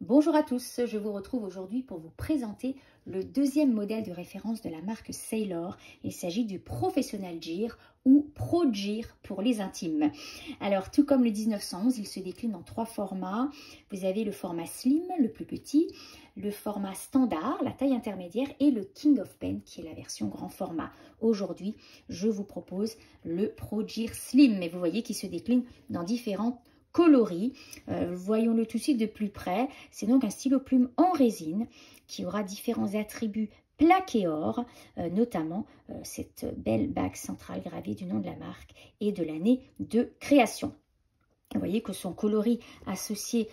Bonjour à tous, je vous retrouve aujourd'hui pour vous présenter le deuxième modèle de référence de la marque Sailor. Il s'agit du Professional Gear ou Pro Gear pour les intimes. Alors tout comme le 1911, il se décline en trois formats. Vous avez le format slim, le plus petit, le format standard, la taille intermédiaire et le King of Pen qui est la version grand format. Aujourd'hui, je vous propose le Pro Gear Slim, mais vous voyez qu'il se décline dans différents coloris. Voyons-le tout de suite de plus près. C'est donc un stylo plume en résine qui aura différents attributs plaqués or, notamment cette belle bague centrale gravée du nom de la marque et de l'année de création. Vous voyez que son coloris associé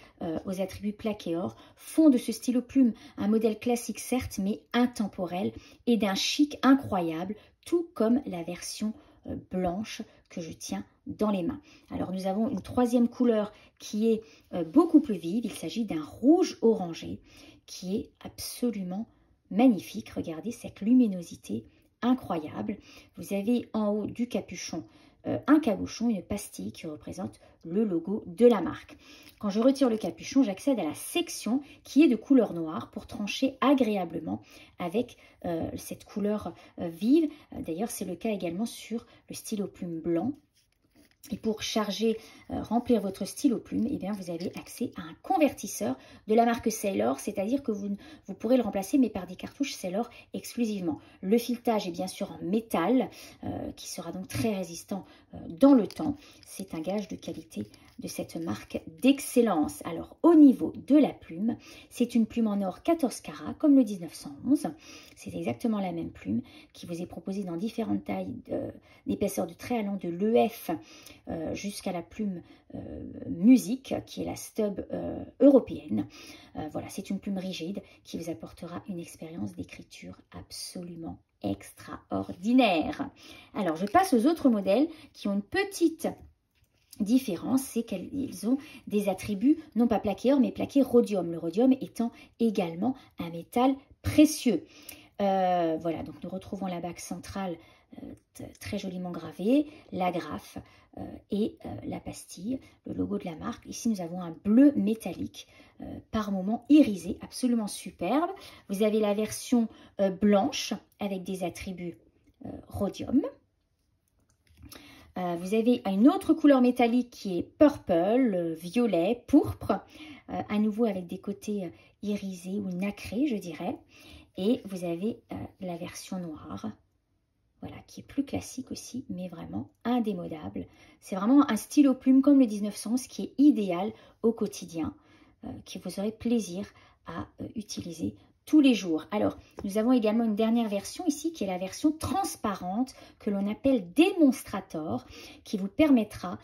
aux attributs plaqués or font de ce stylo plume un modèle classique certes, mais intemporel et d'un chic incroyable, tout comme la version blanche que je tiens dans les mains. Alors nous avons une troisième couleur qui est beaucoup plus vive. Il s'agit d'un rouge orangé qui est absolument magnifique. Regardez cette luminosité incroyable. Vous avez en haut du capuchon un cabochon, une pastille qui représente le logo de la marque. Quand je retire le capuchon, j'accède à la section qui est de couleur noire pour trancher agréablement avec cette couleur vive. D'ailleurs, c'est le cas également sur le stylo plume blanc. Et pour charger, remplir votre stylo plume, eh bien, vous avez accès à un convertisseur de la marque Sailor, c'est-à-dire que vous pourrez le remplacer, mais par des cartouches Sailor exclusivement. Le filetage est bien sûr en métal, qui sera donc très résistant dans le temps. C'est un gage de qualité de cette marque d'excellence. Alors, au niveau de la plume, c'est une plume en or 14 carats, comme le 1911. C'est exactement la même plume qui vous est proposée dans différentes tailles d'épaisseur de trait allant de l'EF jusqu'à la plume musique, qui est la stub européenne. Voilà, c'est une plume rigide qui vous apportera une expérience d'écriture absolument extraordinaire. Alors, je passe aux autres modèles qui ont une petite différence, c'est qu'ils ont des attributs non pas plaqués or mais plaqués rhodium, le rhodium étant également un métal précieux. Voilà, donc nous retrouvons la bague centrale très joliment gravée, l'agrafe et la pastille, le logo de la marque. Ici nous avons un bleu métallique par moments irisé, absolument superbe. Vous avez la version blanche avec des attributs rhodium. Vous avez une autre couleur métallique qui est purple, violet, pourpre, à nouveau avec des côtés irisés ou nacrés, je dirais. Et vous avez la version noire, voilà, qui est plus classique aussi, mais vraiment indémodable. C'est vraiment un stylo plume comme le 1911 qui est idéal au quotidien, qui vous aurez plaisir à utiliser tous les jours. Alors, nous avons également une dernière version ici qui est la version transparente que l'on appelle démonstrator, qui vous permettra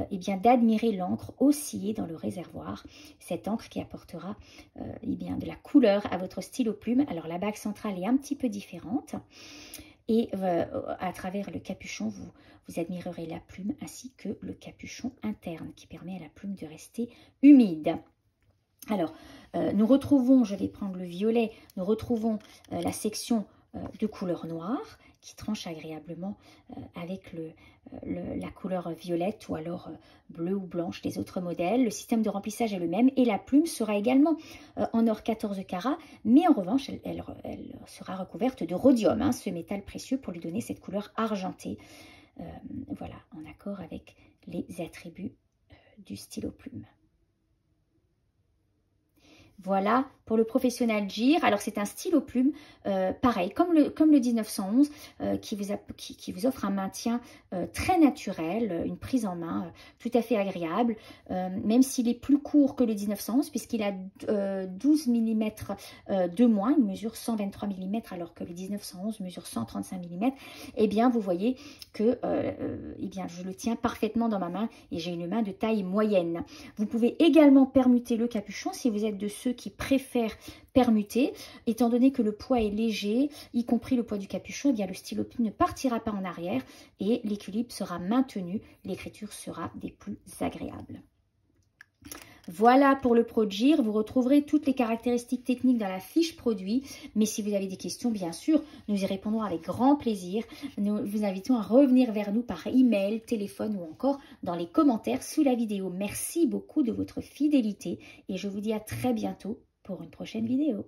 eh bien d'admirer l'encre osciller dans le réservoir. Cette encre qui apportera eh bien de la couleur à votre stylo plume. Alors, la bague centrale est un petit peu différente et à travers le capuchon, vous admirerez la plume ainsi que le capuchon interne qui permet à la plume de rester humide. Alors, nous retrouvons, je vais prendre le violet, nous retrouvons la section de couleur noire qui tranche agréablement avec la couleur violette ou alors bleue ou blanche des autres modèles. Le système de remplissage est le même et la plume sera également en or 14 carats, mais en revanche, elle sera recouverte de rhodium, hein, ce métal précieux pour lui donner cette couleur argentée. Voilà, en accord avec les attributs du stylo plume. Voilà pour le Professional Gear. Alors c'est un stylo plume, pareil, comme le 1911, qui vous offre un maintien très naturel, une prise en main tout à fait agréable, même s'il est plus court que le 1911, puisqu'il a 12 mm de moins, il mesure 123 mm, alors que le 1911 mesure 135 mm. Eh bien, vous voyez que eh bien, je le tiens parfaitement dans ma main et j'ai une main de taille moyenne. Vous pouvez également permuter le capuchon si vous êtes de ceux qui préfèrent permuter, étant donné que le poids est léger, y compris le poids du capuchon, eh bien le stylo plume ne partira pas en arrière et l'équilibre sera maintenu, l'écriture sera des plus agréables. Voilà pour le Pro Gear. Vous retrouverez toutes les caractéristiques techniques dans la fiche produit. Mais si vous avez des questions, bien sûr, nous y répondrons avec grand plaisir. Nous vous invitons à revenir vers nous par email, téléphone ou encore dans les commentaires sous la vidéo. Merci beaucoup de votre fidélité et je vous dis à très bientôt pour une prochaine vidéo.